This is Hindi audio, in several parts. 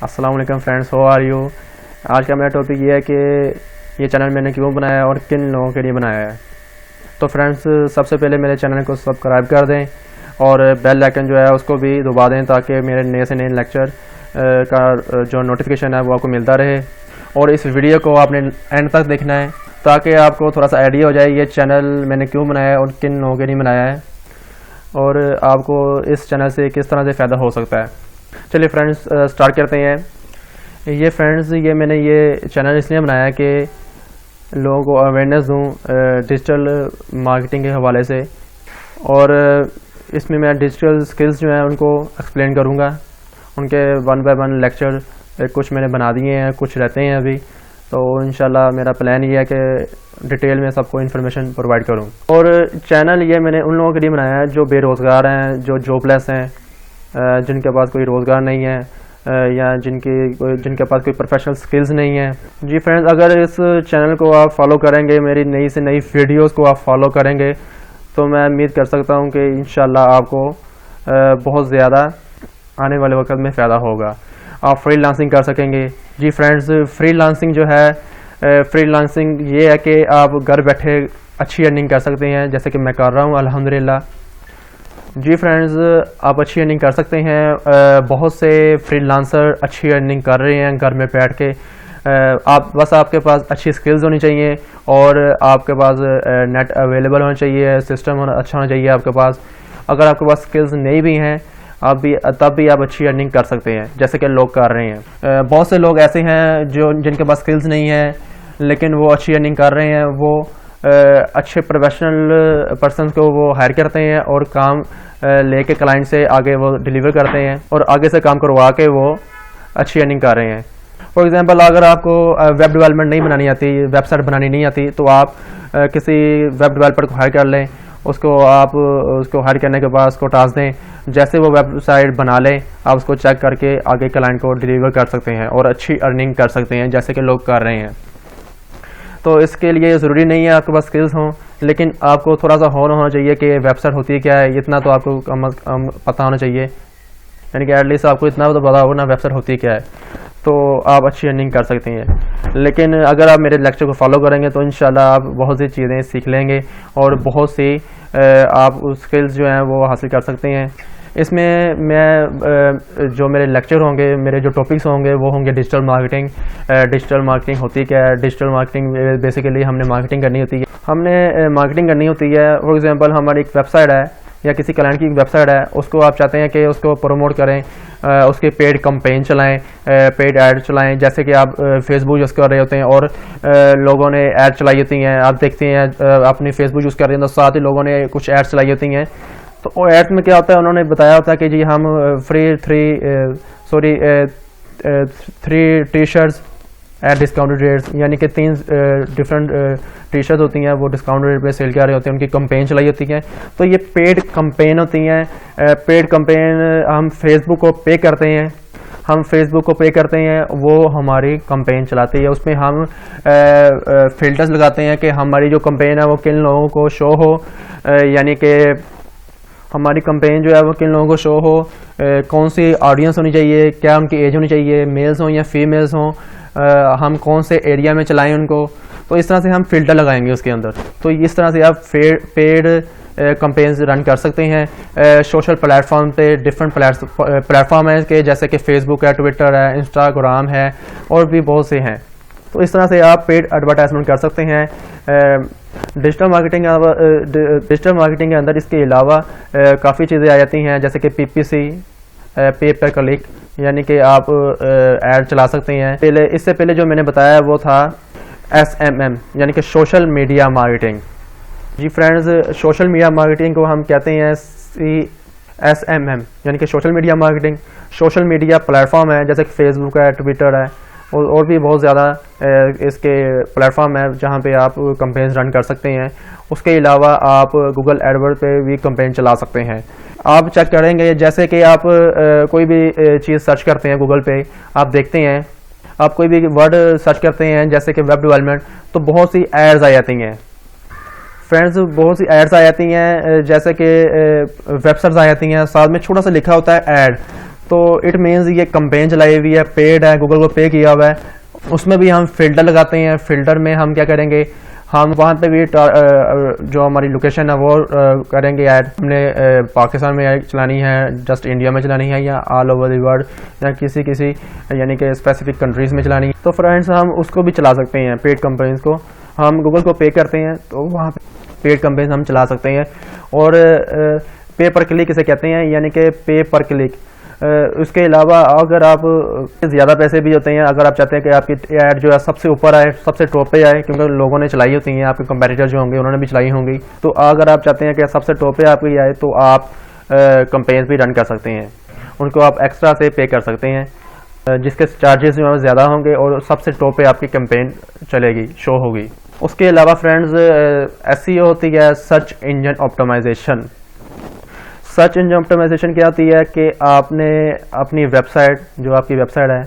अस्सलाम वालेकुम फ्रेंड्स, हाउ आर यू। आज का मेरा टॉपिक ये है कि ये चैनल मैंने क्यों बनाया है और किन लोगों के लिए बनाया है। तो फ्रेंड्स, सबसे पहले मेरे चैनल को सब्सक्राइब कर दें और बेल आइकन जो है उसको भी दबा दें ताकि मेरे नए से नए लेक्चर का जो नोटिफिकेशन है वो आपको मिलता रहे। और इस वीडियो को आपने एंड तक देखना है ताकि आपको थोड़ा सा आइडिया हो जाए ये चैनल मैंने क्यों बनाया है और किन लोगों के लिए बनाया है और आपको इस चैनल से किस तरह से फ़ायदा हो सकता है। चलिए फ्रेंड्स, स्टार्ट करते हैं। ये फ्रेंड्स, ये मैंने ये चैनल इसलिए बनाया है कि लोगों को अवेयरनेस दूँ डिजिटल मार्केटिंग के हवाले से, और इसमें मैं डिजिटल स्किल्स जो हैं उनको एक्सप्लेन करूँगा। उनके 1 बाय 1 लेक्चर कुछ मैंने बना दिए हैं, कुछ रहते हैं अभी। तो इंशाल्लाह मेरा प्लान ये है कि डिटेल में सबको इन्फॉर्मेशन प्रोवाइड करूँ। और चैनल ये मैंने उन लोगों के लिए बनाया है जो बेरोज़गार हैं, जो जॉबलेस हैं, जिनके पास कोई रोज़गार नहीं है या जिनके पास कोई प्रोफेशनल स्किल्स नहीं है। जी फ्रेंड्स, अगर इस चैनल को आप फॉलो करेंगे, मेरी नई से नई वीडियोस को आप फॉलो करेंगे, तो मैं उम्मीद कर सकता हूं कि इंशाल्लाह आपको बहुत ज़्यादा आने वाले वक्त में फ़ायदा होगा। आप फ्रीलांसिंग कर सकेंगे। जी फ्रेंड्स, फ्रीलांसिंग जो है, फ्रीलांसिंग ये है कि आप घर बैठे अच्छी अर्निंग कर सकते हैं, जैसे कि मैं कर रहा हूँ अल्हम्दुलिल्लाह। जी फ्रेंड्स, आप अच्छी अर्निंग कर सकते हैं। बहुत से फ्रीलांसर अच्छी अर्निंग कर रहे हैं घर में बैठ के। आपके पास अच्छी स्किल्स होनी चाहिए और आपके पास नेट अवेलेबल होना चाहिए, सिस्टम अच्छा होना चाहिए आपके पास। अगर आपके पास स्किल्स नहीं भी हैं तब भी आप अच्छी अर्निंग कर सकते हैं, जैसे कि लोग कर रहे हैं। बहुत से लोग ऐसे हैं जिनके पास स्किल्स नहीं है लेकिन वो अच्छी अर्निंग कर रहे हैं। वो अच्छे प्रोफेशनल पर्सन को वो हायर करते हैं और काम लेके क्लाइंट से आगे वो डिलीवर करते हैं और आगे से काम करवा के वो अच्छी अर्निंग कर रहे हैं। फॉर एग्जांपल, अगर आपको वेब डेवलपमेंट नहीं बनानी आती, वेबसाइट बनानी नहीं आती, तो आप किसी वेब डेवलपर को हायर कर लें। उसको हायर करने के बाद उसको टास्क दें, जैसे वो वेबसाइट बना लें आप उसको चेक करके आगे क्लाइंट को डिलीवर कर सकते हैं और अच्छी अर्निंग कर सकते हैं, जैसे कि लोग कर रहे हैं। तो इसके लिए ज़रूरी नहीं है आपके पास स्किल्स हों, लेकिन आपको थोड़ा सा होना चाहिए कि वेबसाइट होती है क्या है, इतना तो आपको कम पता होना चाहिए। यानी कि एटलीस्ट आपको इतना तो पता होगा ना वेबसाइट होती है क्या है, तो आप अच्छी अर्निंग कर सकते हैं। लेकिन अगर आप मेरे लेक्चर को फॉलो करेंगे तो इंशाल्लाह आप बहुत सी चीज़ें सीख लेंगे और बहुत सी आप स्किल्स जो हैं वो हासिल कर सकते हैं। इसमें मैं जो मेरे लेक्चर होंगे, मेरे जो टॉपिक्स होंगे वो होंगे डिजिटल मार्केटिंग। डिजिटल मार्केटिंग होती क्या है? डिजिटल मार्केटिंग बेसिकली हमने मार्केटिंग करनी होती है। फॉर एग्जांपल, हमारी एक वेबसाइट है या किसी क्लाइंट की वेबसाइट है, उसको आप चाहते हैं कि उसको प्रमोट करें, उसके पेड कैंपेन चलाएं, पेड ऐड चलाएं। जैसे कि आप फेसबुक यूज़ कर रहे होते हैं और लोगों ने ऐड चलाई होती हैं, आप देखते हैं अपनी फेसबुक यूज़ कर रहे हैं तो साथ ही लोगों ने कुछ ऐड चलाई होती हैं। तो वो ऐड में क्या होता है, उन्होंने बताया होता है कि जी हम three T shirts eight discounted rates, यानी कि 3 डिफरेंट टी शर्ट्स होती हैं वो डिस्काउंट रेट पे सेल कर रहे होते हैं, उनकी कंपेन चलाई होती हैं। तो ये पेड कंपेन होती हैं। पेड कंपेन हम फेसबुक को पे करते हैं, वो हमारी कंपेन चलाती है। उसमें हम फिल्टर्स लगाते हैं कि हमारी जो कंपेन है वो किन लोगों को शो हो, यानी कि हमारी कंपेन जो है वो किन लोगों को शो हो, कौन सी ऑडियंस होनी चाहिए, क्या उनकी एज होनी चाहिए, मेल्स हों या फीमेल्स हों, हम कौन से एरिया में चलाएं उनको। तो इस तरह से हम फिल्टर लगाएंगे उसके अंदर। तो इस तरह से आप पेड कंपेन्स रन कर सकते हैं। सोशल प्लेटफॉर्म पे डिफरेंट प्लेटफॉर्म है कि जैसे कि फेसबुक है, ट्विटर है, इंस्टाग्राम है और भी बहुत से हैं। तो इस तरह से आप पेड एडवर्टाइजमेंट कर सकते हैं। डिजिटल मार्केटिंग के अंदर इसके अलावा काफ़ी चीज़ें आ जाती हैं, जैसे कि PPC, पे पर क्लिक, यानी कि आप ऐड चला सकते हैं। इससे पहले जो मैंने बताया वो था SMM, यानी कि सोशल मीडिया मार्केटिंग। जी फ्रेंड्स, सोशल मीडिया मार्केटिंग को हम कहते हैं SMM, यानी कि social media marketing. Social media platform है जैसे कि फेसबुक है, ट्विटर है और भी बहुत ज़्यादा इसके प्लेटफॉर्म है जहाँ पे आप कंपेन्स रन कर सकते हैं। उसके अलावा आप गूगल एडवर्ड पे भी कंपेन चला सकते हैं। आप चेक करेंगे, जैसे कि आप कोई भी चीज़ सर्च करते हैं गूगल पे, आप देखते हैं, आप कोई भी वर्ड सर्च करते हैं जैसे कि वेब डेवलपमेंट, तो बहुत सी एड्स आ जाती हैं फ्रेंड्स, बहुत सी एड्स आ जाती हैं, जैसे कि वेबसाइट्स आ जाती हैं, साथ में छोटा सा लिखा होता है ऐड। तो इट मीन्स ये कंपेन चलाई हुई है, पेड है, गूगल को पे किया हुआ है। उसमें भी हम फिल्टर लगाते हैं। फिल्टर में हम क्या करेंगे, हम वहाँ पे भी जो हमारी लोकेशन है वो करेंगे ऐड। हमने पाकिस्तान में ऐड चलानी है, जस्ट इंडिया में चलानी है, या ऑल ओवर द वर्ल्ड, या किसी यानी कि स्पेसिफिक कंट्रीज़ में चलानी है। तो फ्रेंड्स हम उसको भी चला सकते हैं। पेड कंपनीज को हम गूगल को पे करते हैं तो वहाँ पेड कंपनीज हम चला सकते हैं। और पे पर क्लिक इसे कहते हैं, यानी कि पे पर क्लिक। उसके अलावा अगर आप ज़्यादा पैसे भी होते हैं, अगर आप चाहते हैं कि आपकी ऐड जो है सबसे ऊपर आए, सबसे टॉप पे आए, क्योंकि लोगों ने चलाई होती हैं, आपके कंपेटिटर जो होंगे उन्होंने भी चलाई होंगी, तो अगर आप चाहते हैं कि सबसे टॉप पे आपकी आए तो आप कंपेन भी रन कर सकते हैं। उनको आप एक्स्ट्रा से पे कर सकते हैं, जिसके चार्जेस जो है ज़्यादा होंगे और सबसे टॉप पे आपकी कंपेन चलेगी, शो होगी। उसके अलावा फ्रेंड्स SEO होती है search engine optimisation. Search engine optimisation क्या होती है कि आपने अपनी वेबसाइट, जो आपकी वेबसाइट है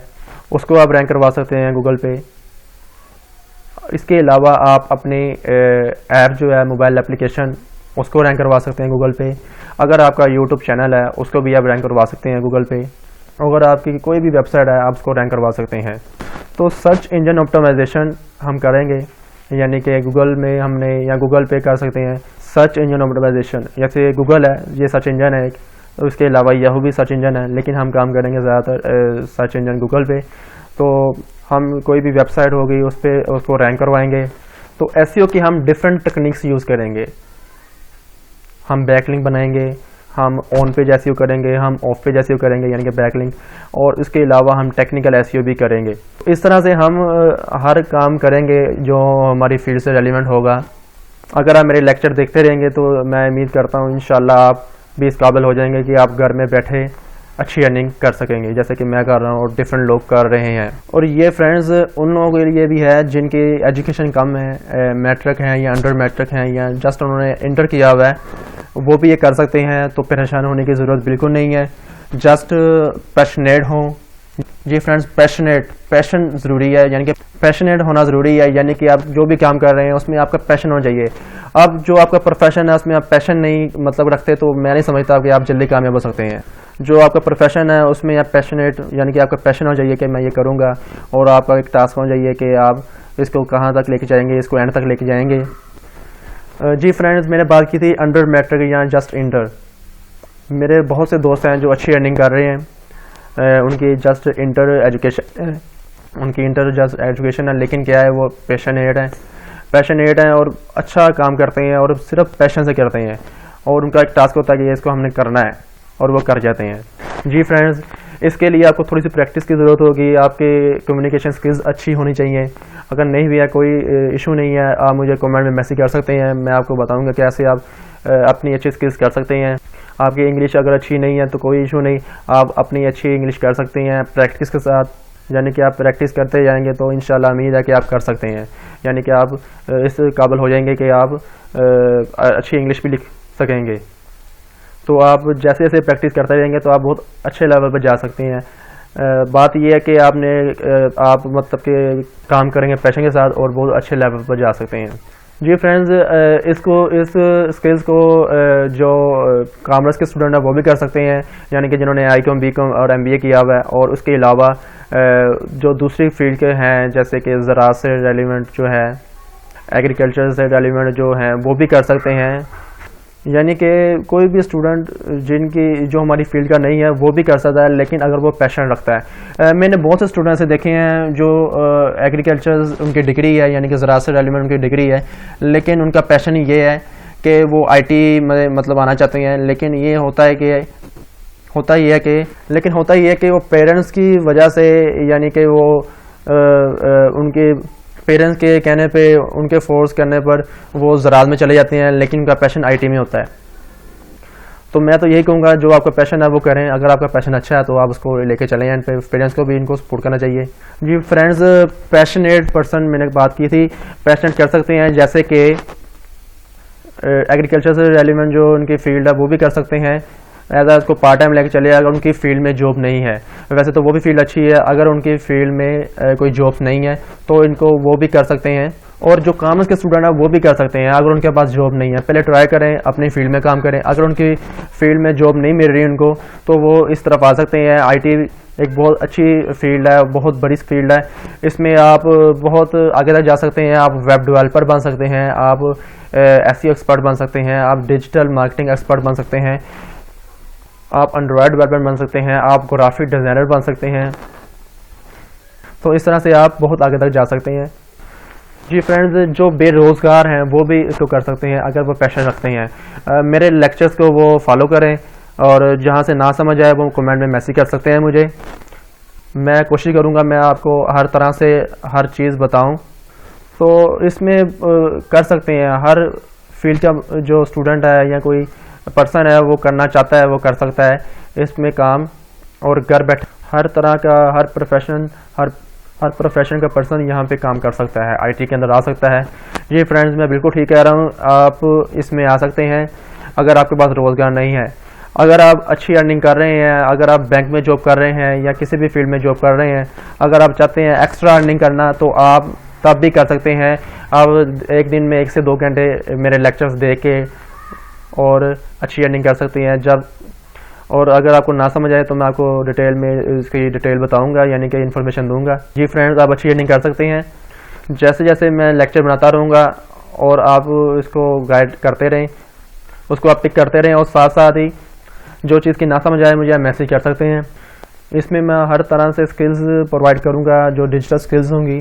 उसको आप रैंक करवा सकते हैं गूगल पे। इसके अलावा आप अपनी ऐप जो है, मोबाइल एप्लीकेशन, उसको रैंक करवा सकते हैं गूगल पे। अगर आपका यूट्यूब चैनल है उसको भी आप रैंक करवा सकते हैं गूगल पे। अगर आपकी कोई भी वेबसाइट है आप उसको रैंक करवा सकते हैं। तो सर्च इंजन ऑप्टिमाइजेशन हम करेंगे, यानी कि गूगल में हमने, या गूगल पे कर सकते हैं सर्च इंजन ऑप्टिमाइजेशन। जैसे गूगल है, ये सर्च इंजन है, उसके अलावा याहू भी सर्च इंजन है, लेकिन हम काम करेंगे ज़्यादातर सर्च इंजन गूगल पे। तो हम कोई भी वेबसाइट होगी उस पर उसको रैंक करवाएंगे। तो SEO की हम डिफरेंट टेक्निक्स यूज़ करेंगे। हम बैकलिंक बनाएंगे, हम ऑन पेज SEO करेंगे, हम ऑफ पेज SEO करेंगे, यानी कि बैकलिंक, और इसके अलावा हम टेक्निकल SEO भी करेंगे। इस तरह से हम हर काम करेंगे जो हमारी फील्ड से रेलिवेंट होगा। अगर आप मेरे लेक्चर देखते रहेंगे तो मैं उम्मीद करता हूँ इंशाल्लाह आप भी इस काबिल हो जाएंगे कि आप घर में बैठे अच्छी अर्निंग कर सकेंगे, जैसे कि मैं कर रहा हूँ और डिफरेंट लोग कर रहे हैं। और ये फ्रेंड्स उन लोगों के लिए भी है जिनकी एजुकेशन कम है, मैट्रिक हैं या अंडर मैट्रिक हैं, या जस्ट उन्होंने इंटर किया हुआ है, वो भी ये कर सकते हैं। तो परेशान होने की ज़रूरत बिल्कुल नहीं है, जस्ट पैशनेट हों। जी फ्रेंड्स, पैशन ज़रूरी है, यानी कि पैशनेट होना ज़रूरी है, यानी कि आप जो भी काम कर रहे हैं उसमें आपका पैशन होना चाहिए। अब जो आपका प्रोफेशन है उसमें आप पैशन नहीं मतलब रखते तो मैं नहीं समझता कि आप जल्दी कामयाब हो सकते हैं। जो आपका प्रोफेशन है उसमें आप पैशनेट, यानी कि आपका पैशन होना चाहिए कि मैं ये करूँगा, और आपका एक टास्क होना चाहिए कि आप इसको कहाँ तक लेके जाएंगे, इसको एंड तक लेके जाएंगे। जी फ्रेंड्स, मैंने बात की थी अंडर मैट्रिक या जस्ट इंटर। मेरे बहुत से दोस्त हैं जो अच्छी अर्निंग कर रहे हैं, उनकी जस्ट इंटर एजुकेशन, उनकी इंटर जस्ट एजुकेशन है, लेकिन क्या है वो पैशनेट हैं और अच्छा काम करते हैं और सिर्फ पैशन से करते हैं, और उनका एक टास्क होता है कि इसको हमने करना है और वो कर जाते हैं। जी फ्रेंड्स, इसके लिए आपको थोड़ी सी प्रैक्टिस की ज़रूरत होगी, आपके कम्युनिकेशन स्किल्स अच्छी होनी चाहिए। अगर नहीं भी है कोई इशू नहीं है, आप मुझे कमेंट में मैसेज कर सकते हैं, मैं आपको बताऊंगा कैसे आप अपनी अच्छी स्किल्स कर सकते हैं। आपकी इंग्लिश अगर अच्छी नहीं है तो कोई इशू नहीं, आप अपनी अच्छी इंग्लिश कर सकते हैं प्रैक्टिस के साथ, यानी कि आप प्रैक्टिस करते जाएंगे तो इंशाल्लाह उम्मीद है कि आप कर सकते हैं, यानी कि आप इस काबिल हो जाएंगे कि आप अच्छी इंग्लिश भी लिख सकेंगे। तो आप जैसे जैसे प्रैक्टिस करते रहेंगे तो आप बहुत अच्छे लेवल पर जा सकते हैं। बात यह है कि आप मतलब कि काम करेंगे पैशन के साथ और बहुत अच्छे लेवल पर जा सकते हैं। जी फ्रेंड्स, इस स्किल्स को जो कॉमर्स के स्टूडेंट हैं वो भी कर सकते हैं, यानी कि जिन्होंने ICOM BCom और MBA किया हुआ है, और उसके अलावा जो दूसरी फील्ड के हैं जैसे कि ज़राअत से रेलिवेंट जो है, एग्रीकल्चर से रेलिवेंट जो हैं वो भी कर सकते हैं। यानी कि कोई भी स्टूडेंट जो हमारी फील्ड का नहीं है वो भी कर सकता है, लेकिन अगर वो पैशन रखता है। मैंने बहुत से स्टूडेंट से देखे हैं जो एग्रीकल्चर उनकी डिग्री है, यानी कि ज़राअत से रेलिवेंट उनकी डिग्री है, लेकिन उनका पैशन ये है कि वो IT में मतलब आना चाहते हैं, लेकिन ये होता ही है कि वो पेरेंट्स की वजह से, यानी कि वो उनके पेरेंट्स के कहने पे, उनके फोर्स करने पर वो ज़राअत में चले जाते हैं, लेकिन उनका पैशन IT में होता है। तो मैं तो यही कहूँगा जो आपका पैशन है वो करें। अगर आपका पैशन अच्छा है तो आप उसको लेके चलें, एंड पेरेंट्स को भी इनको सपोर्ट करना चाहिए। जी फ्रेंड्स, पैशनेट पर्सन मैंने बात की थी, पैशनेट कर सकते हैं, जैसे कि एग्रीकल्चर से रेलिवेंट जो उनकी फील्ड है वो भी कर सकते हैं, ऐसा उसको पार्ट टाइम लेके चले। अगर उनकी फील्ड में जॉब नहीं है, वैसे तो वो भी फील्ड अच्छी है, अगर उनकी फील्ड में कोई जॉब नहीं है तो इनको वो भी कर सकते हैं। और जो कॉमर्स के स्टूडेंट हैं वो भी कर सकते हैं अगर उनके पास जॉब नहीं है। पहले ट्राई करें, अपनी फील्ड में काम करें। अगर उनकी फील्ड में जॉब नहीं मिल रही उनको, तो वो इस तरफ आ सकते हैं। आईटी एक बहुत अच्छी फील्ड है, बहुत बड़ी फील्ड है। इसमें आप बहुत आगे तक जा सकते हैं। आप वेब डेवलपर बन सकते हैं, आप एसईओ एक्सपर्ट बन सकते हैं, आप डिजिटल मार्केटिंग एक्सपर्ट बन सकते हैं, आप एंड्रॉयड डेवलपर बन सकते हैं, आप ग्राफिक डिज़ाइनर बन सकते हैं। तो इस तरह से आप बहुत आगे तक जा सकते हैं। जी फ्रेंड्स, जो बेरोज़गार हैं वो भी इसको कर सकते हैं अगर वो पैशन रखते हैं। मेरे लेक्चर्स को वो फॉलो करें और जहाँ से ना समझ आए वो कमेंट में मैसेज कर सकते हैं मुझे। मैं कोशिश करूँगा मैं आपको हर तरह से हर चीज़ बताऊँ। तो इसमें कर सकते हैं, हर फील्ड का जो स्टूडेंट है या कोई पर्सन है वो करना चाहता है वो कर सकता है इसमें काम। और घर बैठे हर तरह का हर प्रोफेशन का पर्सन यहाँ पे काम कर सकता है, आईटी के अंदर आ सकता है। जी फ्रेंड्स, मैं बिल्कुल ठीक कह रहा हूँ, आप इसमें आ सकते हैं अगर आपके पास रोज़गार नहीं है। अगर आप अच्छी अर्निंग कर रहे हैं, अगर आप बैंक में जॉब कर रहे हैं या किसी भी फील्ड में जॉब कर रहे हैं, अगर आप चाहते हैं एक्स्ट्रा अर्निंग करना तो आप तब भी कर सकते हैं। आप एक दिन में 1 से 2 घंटे मेरे लेक्चर्स देख के और अच्छी अर्निंग कर सकते हैं। और अगर आपको ना समझ आए तो मैं आपको डिटेल में इसकी डिटेल बताऊंगा, यानी कि इन्फॉर्मेशन दूंगा। जी फ्रेंड्स, आप अच्छी अर्निंग कर सकते हैं। जैसे जैसे मैं लेक्चर बनाता रहूँगा और आप इसको गाइड करते रहें, उसको आप टिक करते रहें और साथ साथ ही जो चीज़ की ना समझ आए मुझे मैसेज कर सकते हैं। इसमें मैं हर तरह से स्किल्स प्रोवाइड करूँगा, जो डिजिटल स्किल्स होंगी।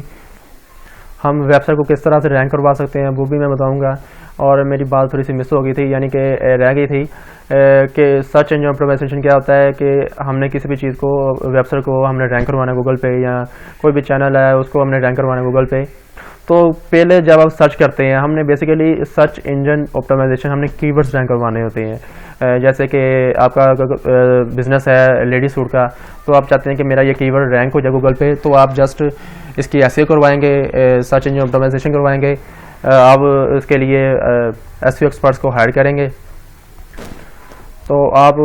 हम वेबसाइट को किस तरह से रैंक करवा सकते हैं वो भी मैं बताऊंगा। और मेरी बात थोड़ी सी मिस हो गई थी, यानी कि रह गई थी कि सर्च इंजन ऑप्टिमाइजेशन क्या होता है कि हमने किसी भी चीज़ को, वेबसाइट को हमने रैंक करवाना है गूगल पे, या कोई भी चैनल है उसको हमने रैंक करवाना है गूगल पे। तो पहले जब आप सर्च करते हैं, हमने बेसिकली सर्च इंजन ऑप्टिमाइजेशन हमने कीवर्ड्स रैंक करवाने होते हैं। जैसे कि आपका बिजनेस है लेडी सूट का, तो आप चाहते हैं कि मेरा ये कीवर्ड रैंक हो जाए गूगल पे, तो आप जस्ट इसकी एसईओ करवाएंगे, सर्च इंजन ऑप्टिमाइजेशन करवाएंगे। आप इसके लिए एसईओ एक्सपर्ट्स को हायर करेंगे, तो आप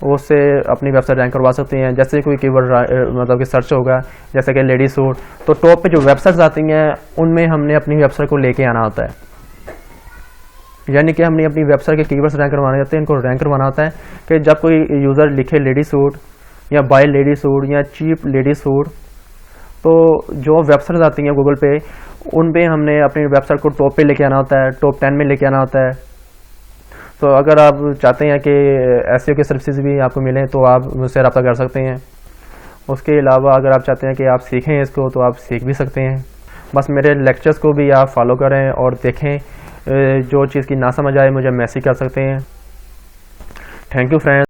उससे अपनी वेबसाइट रैंक करवा सकते हैं। जैसे कोई कीवर्ड मतलब कि सर्च होगा, जैसे कि लेडी सूट, तो टॉप पे जो वेबसाइट्स आती हैं उनमें हमने अपनी वेबसाइट को लेके आना होता है। यानी कि हमने अपनी वेबसाइट के कीवर्ड्स रैंक करवाने होते हैं, इनको रैंक करवाना होता है कि जब कोई यूज़र लिखे लेडी सूट या बाय लेडी सूट या चीप लेडी सूट, तो जो वेबसाइट्स आती हैं गूगल पे उन पे हमने अपनी वेबसाइट को टॉप पे लेके आना होता है, टॉप 10 में लेके आना होता है। तो अगर आप चाहते हैं कि एसईओ की सर्विसेज भी आपको मिलें तो आप मुझसे रब्ता कर सकते हैं। उसके अलावा अगर आप चाहते हैं कि आप सीखें इसको तो आप सीख भी सकते हैं। बस मेरे लेक्चर्स को भी आप फॉलो करें और देखें, जो चीज़ की ना समझ आए मुझे मैसेज कर सकते हैं। Thank you friends.